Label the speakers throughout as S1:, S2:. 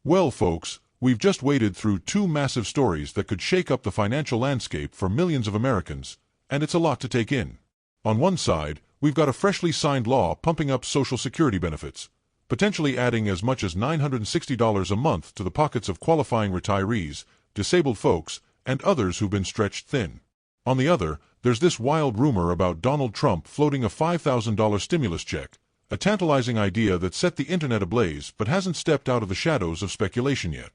S1: Well, folks, we've just waded through two massive stories that could shake up the financial landscape for millions of Americans, and it's a lot to take in. On one side, we've got a freshly signed law pumping up Social Security benefits, potentially adding as much as $960 a month to the pockets of qualifying retirees, disabled folks, and others who've been stretched thin. On the other, there's this wild rumor about Donald Trump floating a $5,000 stimulus check, a tantalizing idea that set the internet ablaze but hasn't stepped out of the shadows of speculation yet.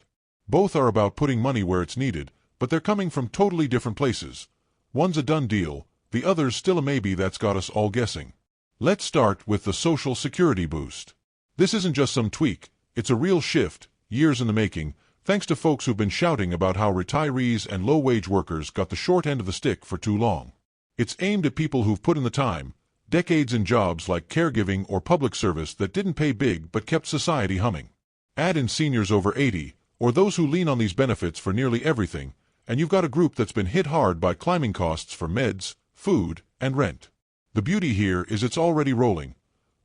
S1: Both are about putting money where it's needed, but they're coming from totally different places. One's a done deal, the other's still a maybe that's got us all guessing. Let's start with the Social Security boost. This isn't just some tweak, it's a real shift, years in the making, thanks to folks who've been shouting about how retirees and low-wage workers got the short end of the stick for too long. It's aimed at people who've put in the time, decades in jobs like caregiving or public service that didn't pay big but kept society humming. Add in seniors over 80, or those who lean on these benefits for nearly everything, and you've got a group that's been hit hard by climbing costs for meds, food, and rent. The beauty here is it's already rolling.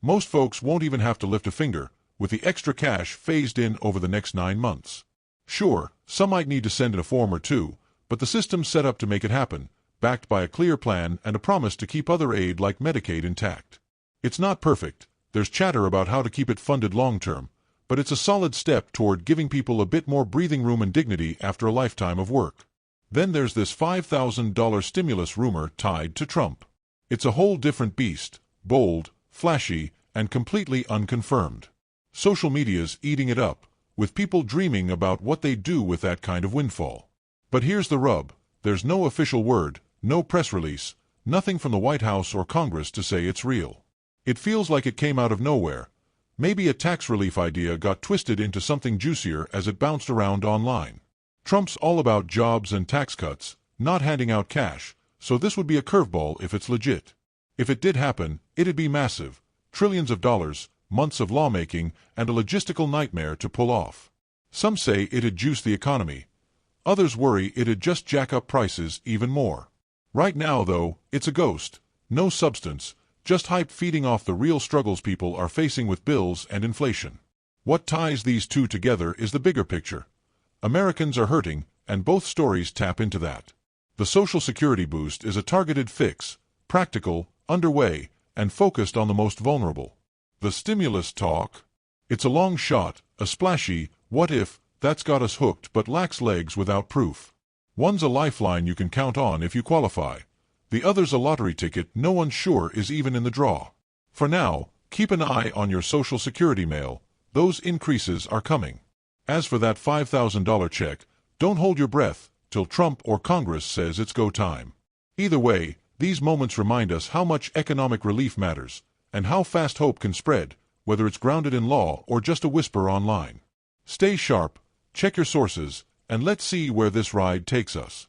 S1: Most folks won't even have to lift a finger, with the extra cash phased in over the next 9 months. Sure, some might need to send in a form or two, but the system's set up to make it happen, backed by a clear plan and a promise to keep other aid like Medicaid intact. It's not perfect, there's chatter about how to keep it funded long-term, but it's a solid step toward giving people a bit more breathing room and dignity after a lifetime of work. Then there's this $5,000 stimulus rumor tied to Trump. It's a whole different beast, bold, flashy, and completely unconfirmed. Social media's eating it up, with people dreaming about what they'd do with that kind of windfall. But here's the rub, there's no official word, no press release, nothing from the White House or Congress to say it's real. It feels like it came out of nowhere. Maybe a tax relief idea got twisted into something juicier as it bounced around online. Trump's all about jobs and tax cuts, not handing out cash, so this would be a curveball if it's legit. If it did happen, it'd be massive, trillions of dollars, months of lawmaking, and a logistical nightmare to pull off. Some say it'd juice the economy. Others worry it'd just jack up prices even more. Right now, though, it's a ghost. No substance, just hype feeding off the real struggles people are facing with bills and inflation. What ties these two together is the bigger picture. Americans are hurting, and both stories tap into that. The Social Security boost is a targeted fix, practical, underway, and focused on the most vulnerable. The stimulus talk? It's a long shot, a splashy, what if, that's got us hooked but lacks legs without proof. One's a lifeline you can count on if you qualify. The other's a lottery ticket no one's sure is even in the draw. For now, keep an eye on your Social Security mail. Those increases are coming. As for that $5,000 check, don't hold your breath till Trump or Congress says it's go time. Either way, these moments remind us how much economic relief matters, and how fast hope can spread, whether it's grounded in law or just a whisper online. Stay sharp, check your sources, and let's see where this ride takes us.